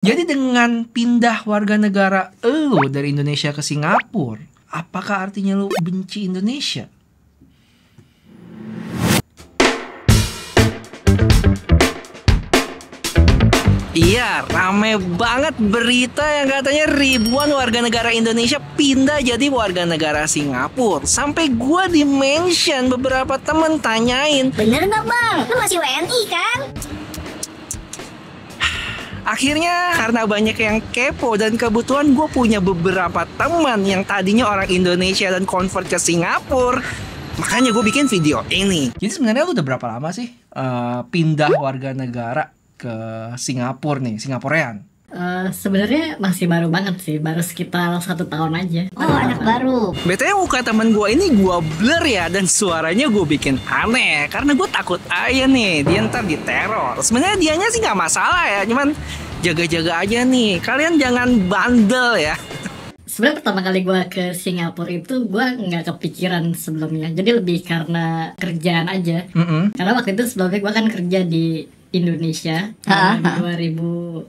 Jadi dengan pindah warga negara lo dari Indonesia ke Singapura, apakah artinya lo benci Indonesia? Iya, rame banget berita yang katanya ribuan warga negara Indonesia pindah jadi warga negara Singapura. Sampai gua di-mention beberapa temen tanyain, bener nggak bang? Lu masih WNI kan? akhirnya karena banyak yang kepo dan kebetulan gue punya beberapa teman yang tadinya orang Indonesia dan convert ke Singapura, makanya gue bikin video ini. Jadi sebenarnya lu udah berapa lama sih pindah warga negara ke Singapura nih, Singaporean? Sebenarnya masih baru banget sih, baru sekitar 1 tahun aja. Oh, anak baru. BTW muka temen gue ini gue blur ya, dan suaranya gue bikin aneh karena gue takut aja nih dia ntar diteror. Sebenarnya dianya sih nggak masalah ya, cuman jaga-jaga aja nih, kalian jangan bandel ya. Sebenarnya pertama kali gue ke Singapura itu gue nggak kepikiran sebelumnya, jadi lebih karena kerjaan aja. Karena waktu itu sebelumnya gue kan kerja di Indonesia tahun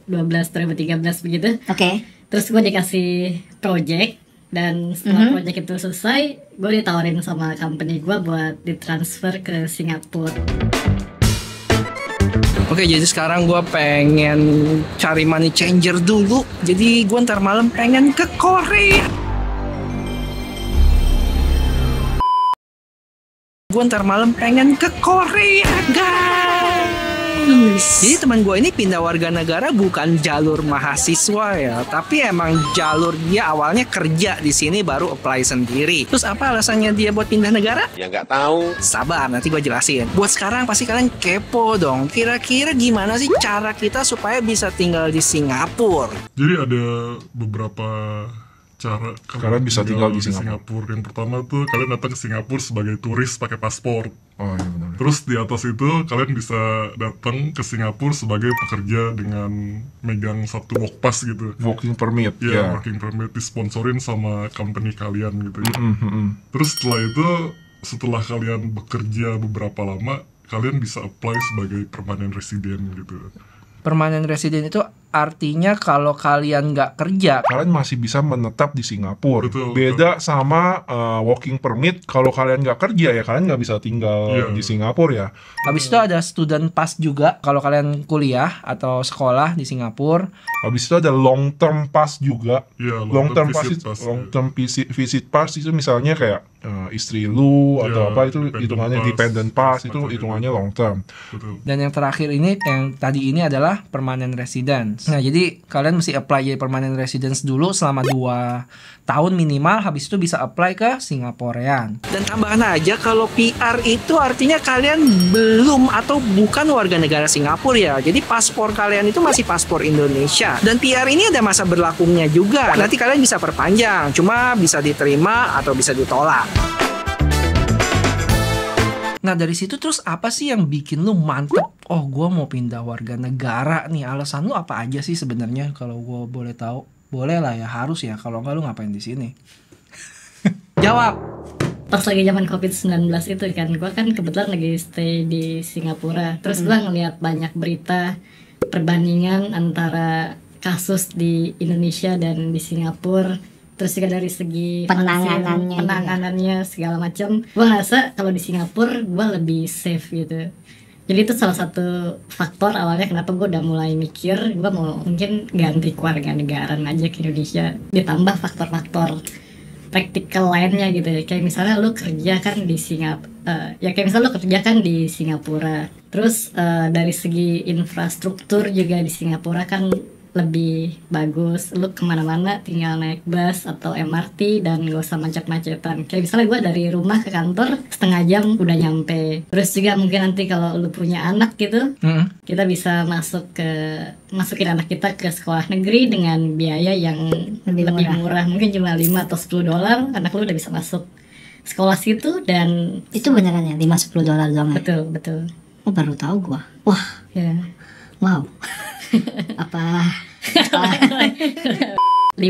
2012-2013 begitu. Oke. Terus gue dikasih project, dan setelah project itu selesai, gue ditawarin sama company gue buat ditransfer ke Singapura. Oke, jadi sekarang gue pengen cari money changer dulu. Jadi gue ntar malam pengen ke Korea. Jadi teman gue ini pindah warga negara bukan jalur mahasiswa ya, tapi emang jalur dia awalnya kerja di sini baru apply sendiri. Terus apa alasannya dia buat pindah negara? Ya nggak tahu. Sabar, nanti gue jelasin. Buat sekarang pasti kalian kepo dong. Kira-kira gimana sih cara kita supaya bisa tinggal di Singapura? Jadi ada beberapa cara kalian bisa tinggal di Singapura. Yang pertama tuh kalian datang ke Singapura sebagai turis pakai paspor. Oh iya benar. Terus di atas itu kalian bisa datang ke Singapura sebagai pekerja dengan megang satu work pass gitu. Working permit. Ya, working permit disponsorin sama company kalian gitu ya. Terus setelah kalian bekerja beberapa lama, kalian bisa apply sebagai permanent resident gitu. Permanent resident itu artinya kalau kalian nggak kerja, kalian masih bisa menetap di Singapura. Betul, Beda sama working permit. Kalau kalian nggak kerja ya kalian nggak bisa tinggal di Singapura ya. Habis itu ada student pass juga kalau kalian kuliah atau sekolah di Singapura. Habis itu ada long term pass juga. Ya, long term pass visit pass itu misalnya kayak istri lu atau apa, itu hitungannya dependent pass, itu hitungannya long term. Betul. Dan yang terakhir ini, yang tadi ini adalah permanent residence. Nah, jadi kalian mesti apply jadi permanent residence dulu selama 2 tahun minimal, habis itu bisa apply ke Singaporean. Dan tambahan aja, kalau PR itu artinya kalian belum atau bukan warga negara Singapura ya. Jadi paspor kalian itu masih paspor Indonesia. Dan PR ini ada masa berlakunya juga. Nanti kalian bisa perpanjang, cuma bisa diterima atau bisa ditolak. Nah, dari situ terus apa sih yang bikin lu mantep? Oh, gue mau pindah warga negara nih. Alasan lu apa aja sih sebenarnya, kalau gue boleh tahu? Boleh lah ya, harus ya. Kalau enggak lu ngapain di sini? Jawab. Pas lagi zaman COVID-19 itu kan, gue kan kebetulan lagi stay di Singapura. Terus gue ngeliat banyak berita perbandingan antara kasus di Indonesia dan di Singapura. Terus juga dari segi penanganannya segala macam, gue ngerasa kalau di Singapura gue lebih safe gitu. Jadi itu salah satu faktor awalnya kenapa gue udah mulai mikir gue mau mungkin ganti keluarga negaraan aja ke Indonesia. Ditambah faktor-faktor praktikal lainnya gitu ya, kayak misalnya lu kerja kan di Singapura, terus dari segi infrastruktur juga di Singapura kan lebih bagus. Lu kemana-mana tinggal naik bus atau MRT dan gak usah macet-macetan. Kayak misalnya gue dari rumah ke kantor setengah jam udah nyampe. Terus juga mungkin nanti kalau lu punya anak gitu, kita bisa masukin anak kita ke sekolah negeri dengan biaya yang lebih murah. Mungkin cuma 5 atau 10 dolar, anak lu udah bisa masuk sekolah situ. Dan itu beneran ya, 5-10 dolar doang? Betul. Oh, baru tahu gua. Wah, ya. Wow. apa 5-10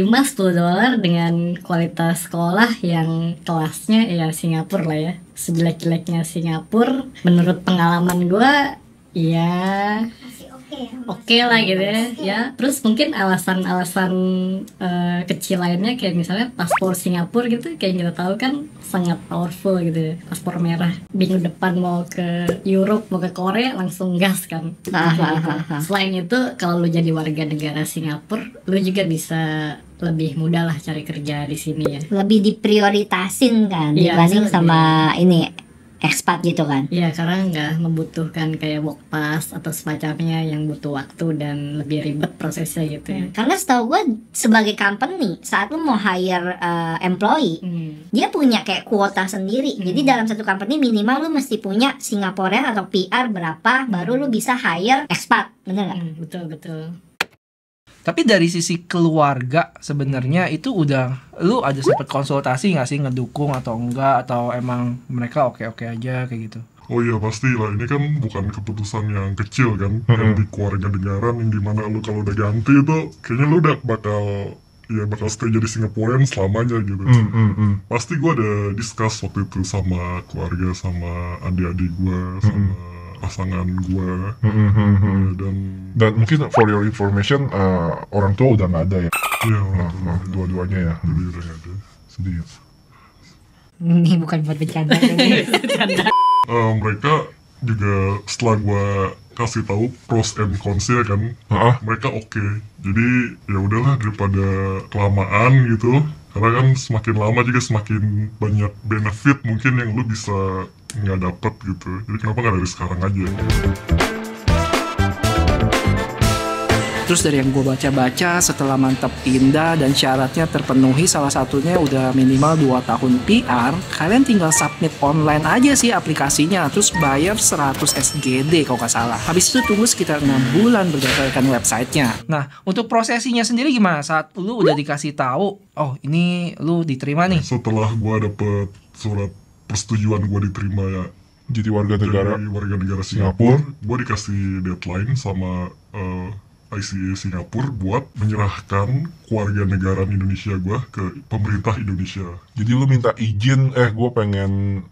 dolar dengan kualitas sekolah yang kelasnya ya Singapura lah ya. Sejelek-jeleknya Singapura menurut pengalaman gue ya oke lah gitu ya. Terus mungkin alasan-alasan kecil lainnya kayak misalnya paspor Singapura gitu, kayak kita tahu kan sangat powerful gitu, paspor merah. Minggu depan mau ke Europe, mau ke Korea langsung gas kan. Gitu. Selain itu kalau lu jadi warga negara Singapura, lu juga bisa lebih mudah lah cari kerja di sini ya. Lebih diprioritasin kan Iya, dibanding lebih. sama ini ekspat gitu kan. Iya, karena nggak membutuhkan kayak work pass atau semacamnya yang butuh waktu dan lebih ribet prosesnya gitu ya. Karena setahu gue sebagai company saat lu mau hire employee, dia punya kayak kuota sendiri. Jadi dalam satu company minimal lu mesti punya Singaporean atau PR berapa baru lu bisa hire expat, bener nggak? Betul. Tapi dari sisi keluarga sebenarnya itu udah lu ada sempat konsultasi nggak sih ngedukung atau enggak, atau emang mereka oke-oke aja kayak gitu? Oh iya pasti lah, ini kan bukan keputusan yang kecil kan, yang di keluarga negaraan yang dimana lu kalau udah ganti itu kayaknya lu udah bakal stay jadi Singaporean selamanya gitu. Pasti gue ada discuss waktu itu sama keluarga, sama adik-adik gue, sama pasangan gue, dan mungkin for your information, orang tua udah nggak ada ya. ya Dua-duanya ya. jadi udah nggak ada. Sedih. Ini bukan buat bercanda ini. Mereka juga setelah gue kasih tahu pros and cons-nya kan, mereka oke. Jadi ya udahlah daripada kelamaan gitu, karena kan semakin lama juga semakin banyak benefit mungkin yang lu bisa nggak dapet gitu. Jadi kenapa nggak dari sekarang aja? Terus dari yang gue baca-baca, setelah mantap pindah dan syaratnya terpenuhi, salah satunya udah minimal 2 tahun PR, kalian tinggal submit online aja sih aplikasinya, terus bayar 100 SGD kalau nggak salah. Habis itu tunggu sekitar 6 bulan berdasarkan websitenya. Nah, untuk prosesinya sendiri gimana saat lu udah dikasih tahu, oh ini lu diterima nih? Setelah gue dapet surat persetujuan gue diterima ya Jadi warga negara Singapura, gue dikasih deadline sama ICA Singapura buat menyerahkan keluarga negaraan Indonesia gue ke pemerintah Indonesia. Jadi lu minta izin, gue pengen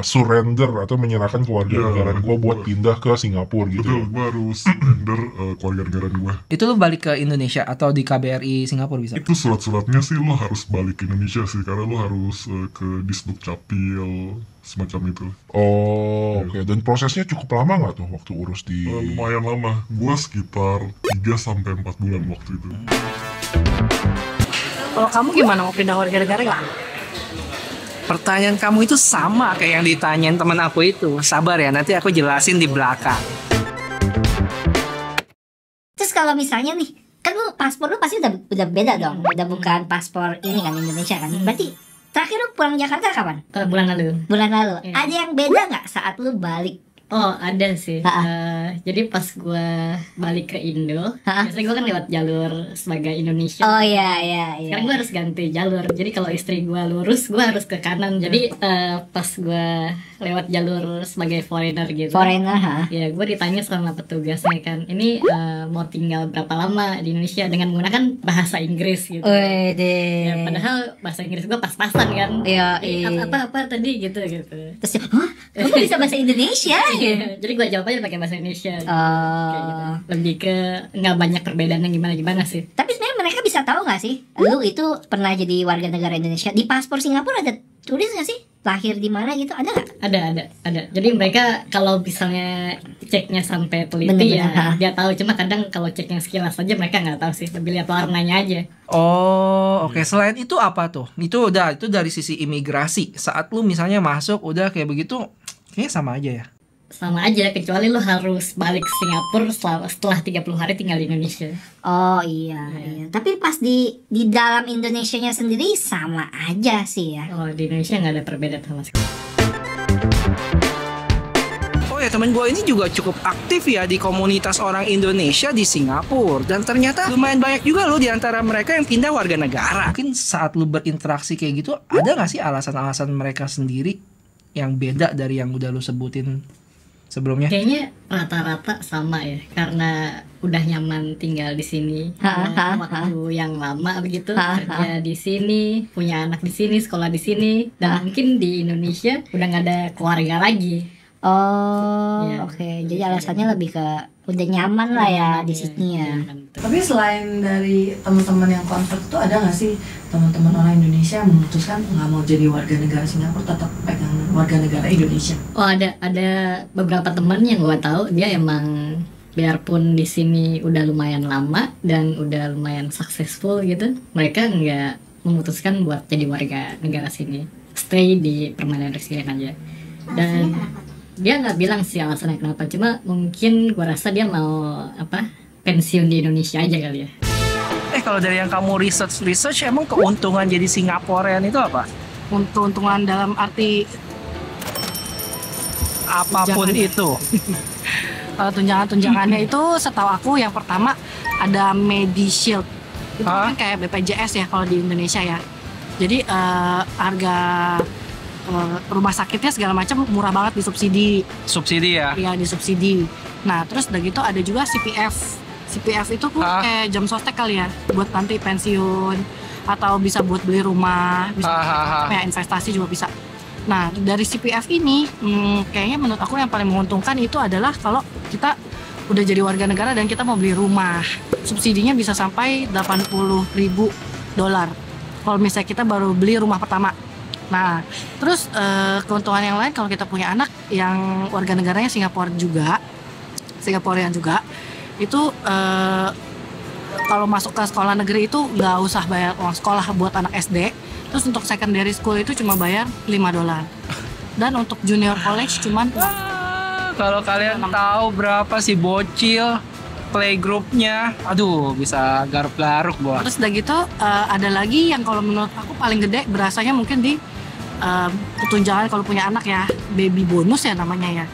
surrender atau menyerahkan keluarga negaraan gue buat pindah ke Singapura gitu. Betul, gue harus surrender keluarga negaraan gue. Itu lu balik ke Indonesia atau di KBRI Singapura bisa? Itu surat-suratnya sih lo harus balik ke Indonesia sih, karena lo harus ke Disduk Capil, semacam itu. Oh, oke. Dan prosesnya cukup lama nggak tuh waktu urus di... Lumayan lama, gue sekitar 3-4 bulan waktu itu. Kalau kamu gimana, mau pindah warga negara nggak? Pertanyaan kamu itu sama kayak yang ditanyain teman aku itu. Sabar ya, nanti aku jelasin di belakang. Terus kalau misalnya nih, kan lu paspor lu pasti udah beda dong, udah bukan paspor ini kan Indonesia kan. Berarti terakhir lu pulang Jakarta kapan? Bulan lalu. Bulan lalu. Iya. Ada yang beda nggak saat lu balik? Oh, ada sih. Jadi pas gue balik ke Indo, biasanya gue kan lewat jalur sebagai Indonesia. Oh iya. Sekarang gue harus ganti jalur. Jadi kalau istri gue lurus, gue harus ke kanan. Jadi pas gue lewat jalur sebagai foreigner gitu. Foreigner, Ya, gue ditanya sama petugasnya kan, ini mau tinggal berapa lama di Indonesia dengan menggunakan bahasa Inggris gitu. Wede. Ya, padahal bahasa Inggris gue pas-pasan kan. Iya. Apa tadi gitu. Terus dia, hah? Kamu bisa bahasa Indonesia? Iya, jadi gue jawab aja pakai bahasa Indonesia. Kayak gitu. Oh. Lebih ke nggak banyak perbedaan yang gimana sih. Tapi sebenarnya mereka bisa tahu nggak sih, lu itu pernah jadi warga negara Indonesia? Di paspor Singapura ada tulis nggak sih lahir di mana gitu, ada nggak? Ada. Jadi mereka kalau misalnya ceknya sampai teliti Bener-bener, ya dia tahu. Cuma kadang kalau ceknya sekilas aja mereka nggak tahu sih. Lebih lihat warnanya aja. Oh, oke. Selain itu apa tuh? Itu dari sisi imigrasi. Saat lu misalnya masuk udah kayak begitu, kayaknya sama aja ya. Sama aja, kecuali lu harus balik ke Singapura setelah 30 hari tinggal di Indonesia. Oh iya. Tapi pas di dalam Indonesianya sendiri sama aja sih ya. Oh, di Indonesia nggak ada perbedaan sama sekali. Oh ya, temen gue ini juga cukup aktif ya di komunitas orang Indonesia di Singapura. Dan ternyata lumayan banyak juga loh di antara mereka yang pindah warga negara. Mungkin saat lu berinteraksi kayak gitu, ada gak sih alasan-alasan mereka sendiri yang beda dari yang udah lu sebutin sebelumnya? Kayaknya rata-rata sama ya, karena udah nyaman tinggal di sini, waktu yang lama begitu, kerja di sini, punya anak di sini, sekolah di sini, dan mungkin di Indonesia udah nggak ada keluarga lagi. Oh, Iya. oke. Jadi alasannya lebih ke udah nyaman lah ya di sini ya. Tapi selain dari teman-teman yang convert itu ada nggak sih teman-teman orang Indonesia yang memutuskan nggak mau jadi warga negara Singapura, tetap pegang warga negara Indonesia? Oh, ada beberapa teman yang gue tahu dia emang biarpun di sini udah lumayan lama dan udah lumayan successful gitu, mereka nggak memutuskan buat jadi warga negara sini, stay di permanent resident aja. Dan dia nggak bilang sih alasannya kenapa, cuma mungkin gue rasa dia mau pensiun di Indonesia aja kali ya. Kalau dari yang kamu research emang keuntungan jadi Singaporean itu apa? Keuntungan dalam arti apapun itu. Tunjangannya itu setahu aku yang pertama ada MediShield. Itu kan kayak BPJS ya kalau di Indonesia ya. Jadi harga rumah sakitnya segala macam murah banget, disubsidi. Subsidi ya? Iya, disubsidi. Nah, terus udah gitu ada juga CPF. CPF itu pun kayak jam sostek kali ya, buat nanti pensiun atau bisa buat beli rumah, bisa kayak investasi juga bisa. Nah, dari CPF ini kayaknya menurut aku yang paling menguntungkan itu adalah kalau kita udah jadi warga negara dan kita mau beli rumah. Subsidinya bisa sampai $80,000 kalau misalnya kita baru beli rumah pertama. Nah, terus keuntungan yang lain kalau kita punya anak yang warga negaranya Singaporean juga, itu kalau masuk ke sekolah negeri itu nggak usah bayar uang sekolah buat anak SD. Terus untuk secondary school itu cuma bayar $5. Dan untuk junior college cuman kalau kalian tahu berapa sih bocil playgroupnya, aduh bisa garuk-garuk gua. Terus udah gitu ada lagi yang kalau menurut aku paling gede berasanya mungkin di tunjangan kalau punya anak ya, baby bonus ya namanya ya.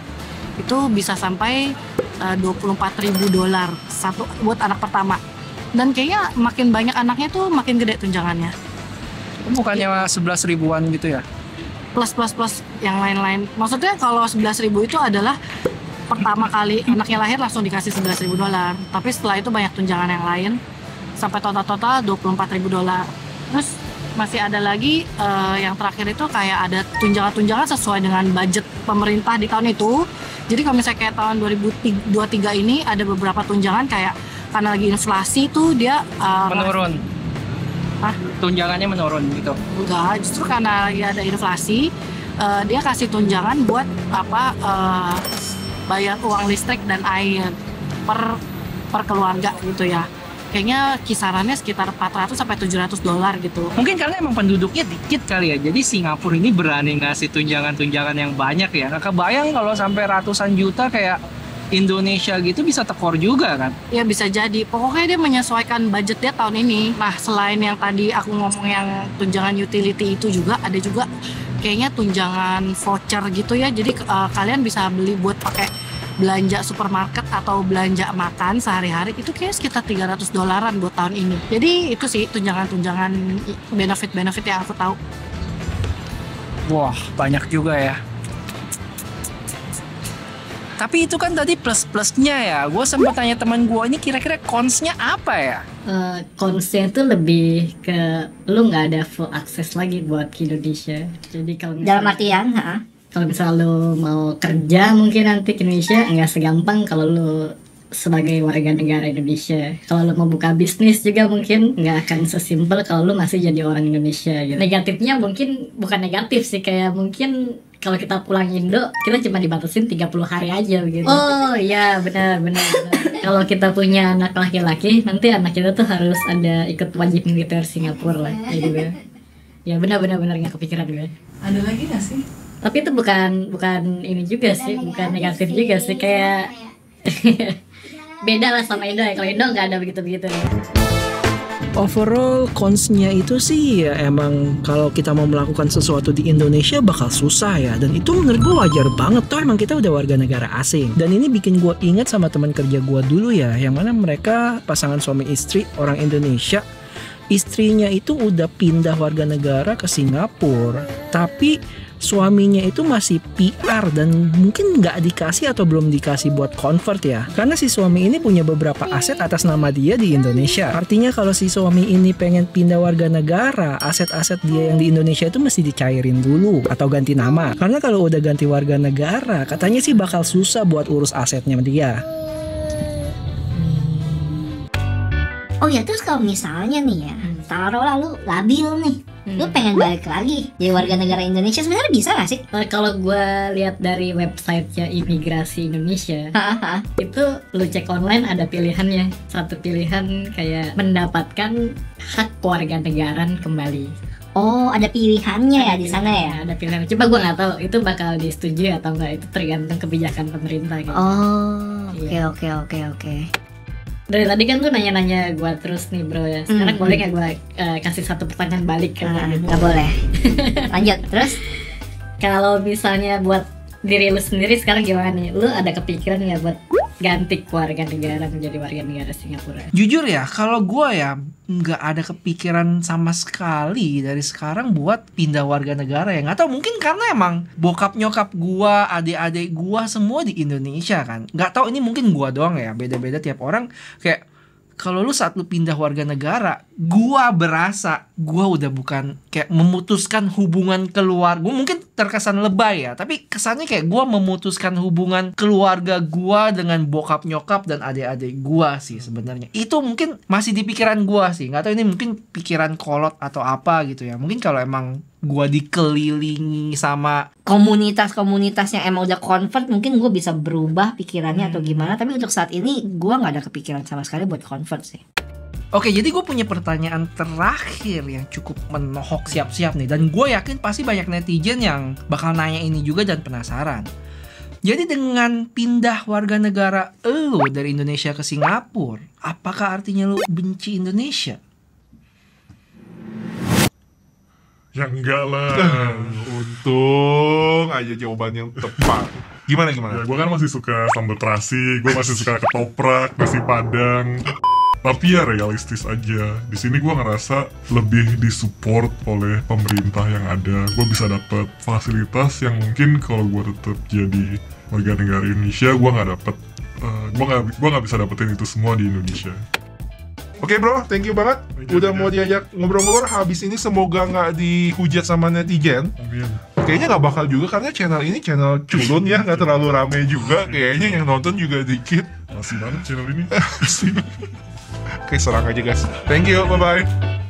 Itu bisa sampai $24,000 satu buat anak pertama. Dan kayaknya makin banyak anaknya tuh makin gede tunjangannya. Bukannya 11 ribuan gitu ya? Plus yang lain-lain. Maksudnya kalau 11.000 itu adalah pertama kali anaknya lahir langsung dikasih $11,000. Tapi setelah itu banyak tunjangan yang lain sampai total $24,000. Terus masih ada lagi yang terakhir itu kayak ada tunjangan-tunjangan sesuai dengan budget pemerintah di tahun itu. Jadi kalau misalnya kayak tahun 2023 ini ada beberapa tunjangan kayak karena lagi inflasi tuh dia menurun. Tunjangannya menurun gitu? Enggak, justru karena lagi ada inflasi dia kasih tunjangan buat bayar uang listrik dan air per keluarga gitu ya. Kayaknya kisarannya sekitar $400 sampai $700 gitu. Mungkin karena emang penduduknya dikit kali ya, jadi Singapura ini berani ngasih tunjangan-tunjangan yang banyak ya. Nggak kebayang kalau sampai ratusan juta kayak Indonesia gitu bisa tekor juga kan? Ya bisa jadi, pokoknya dia menyesuaikan budget dia tahun ini. Nah selain yang tadi aku ngomong yang tunjangan utility itu juga ada juga kayaknya tunjangan voucher gitu ya. Jadi kalian bisa beli buat pakai belanja supermarket atau belanja makan sehari-hari itu kayak sekitar $300 buat tahun ini. Jadi itu sih tunjangan-tunjangan benefit-benefit yang aku tahu. Wah banyak juga ya. Tapi itu kan tadi plus-plusnya ya. Gue sempat tanya teman gue ini kira-kira cons-nya apa ya? Cons-nya itu lebih ke lu nggak ada full akses lagi buat ke Indonesia. Jadi kalau dalam artian, kalau misalnya lu mau kerja mungkin nanti ke Indonesia nggak segampang kalau lu sebagai warga negara Indonesia. Kalau lu mau buka bisnis juga mungkin nggak akan sesimpel kalau lu masih jadi orang Indonesia gitu. Negatifnya mungkin bukan negatif sih, kayak mungkin kalau kita pulang Indo kita cuma dibatasin 30 hari aja begitu. Oh iya benar. Kalau kita punya anak laki-laki nanti anak kita tuh harus ada ikut wajib militer Singapura lah kayak gitu. Ya benar nggak kepikiran gue. Ada lagi nggak sih? Tapi itu bukan ini juga sih, bukan negatif juga sih, kayak beda lah sama Indo ya. Kalau Indo nggak ada begitu-begitu ya. Overall cons-nya itu sih ya emang kalau kita mau melakukan sesuatu di Indonesia bakal susah ya. Dan itu menurut gue wajar banget, toh emang kita udah warga negara asing. Dan ini bikin gue ingat sama teman kerja gue dulu ya, yang mana mereka pasangan suami istri orang Indonesia. Istrinya itu udah pindah warga negara ke Singapura, tapi suaminya itu masih PR dan mungkin nggak dikasih atau belum dikasih buat convert ya. Karena si suami ini punya beberapa aset atas nama dia di Indonesia. Artinya kalau si suami ini pengen pindah warga negara, aset-aset dia yang di Indonesia itu mesti dicairin dulu atau ganti nama. Karena kalau udah ganti warga negara, katanya sih bakal susah buat urus asetnya dia. Oh ya, terus kalau misalnya nih ya, taruhlah lu labil nih, lu pengen balik lagi jadi warga negara Indonesia, sebenarnya bisa gak sih? Kalau gue lihat dari websitenya Imigrasi Indonesia, itu lu cek online ada pilihannya. Satu pilihan kayak mendapatkan hak kewarganegaraan kembali. Oh, ada pilihannya ya di sana ya? Ada pilihan. Coba gue nggak tahu itu bakal disetujui atau enggak, itu tergantung kebijakan pemerintah gitu. Oh, Iya. oke. Dari tadi kan tuh nanya-nanya gue terus nih bro ya. Sekarang boleh nggak gue kasih satu pertanyaan balik ke lu? Nggak boleh. Lanjut, terus? Kalau misalnya buat diri lu sendiri sekarang gimana nih? Lu ada kepikiran nggak buat ganti keluarga negara menjadi warga negara Singapura? Jujur ya, kalau gue ya nggak ada kepikiran sama sekali dari sekarang buat pindah warga negara ya. Nggak tahu, mungkin karena emang bokap nyokap gue, adik-adik gue semua di Indonesia kan. Nggak tahu, ini mungkin gue doang ya, beda-beda tiap orang. Kayak kalau lu saat lu pindah warga negara, gua berasa gua udah bukan kayak memutuskan hubungan keluarga. Gua mungkin terkesan lebay ya, tapi kesannya kayak gua memutuskan hubungan keluarga gua dengan bokap nyokap dan adik-adik gua sih sebenarnya. Itu mungkin masih di pikiran gua sih. Nggak tahu ini mungkin pikiran kolot atau apa gitu ya. Mungkin kalau emang gua dikelilingi sama komunitas-komunitas yang emang udah convert, mungkin gue bisa berubah pikirannya atau gimana. Tapi untuk saat ini gue nggak ada kepikiran sama sekali buat convert sih. Oke, jadi gue punya pertanyaan terakhir yang cukup menohok, siap-siap nih. Dan gue yakin pasti banyak netizen yang bakal nanya ini juga dan penasaran. Jadi dengan pindah warga negara lo dari Indonesia ke Singapura, apakah artinya lo benci Indonesia? Ya enggak lah. Untung aja jawaban yang tepat. Gimana? Ya gue kan masih suka sambal terasi, gue masih suka ketoprak, nasi padang. Tapi ya realistis aja. Di sini gue ngerasa lebih disupport oleh pemerintah yang ada. Gue bisa dapet fasilitas yang mungkin kalau gue tetap jadi warga negara Indonesia gue nggak dapet. Gue nggak bisa dapetin itu semua di Indonesia. Oke bro, thank you banget. Udah mau diajak ngobrol-ngobrol. Habis ini semoga nggak dihujat sama netizen. Amin. Kayaknya nggak bakal juga karena channel ini channel culun ya, nggak terlalu rame juga. Kayaknya yang nonton juga dikit. Masih banget channel ini. Oke, serang aja guys. Thank you, bye-bye.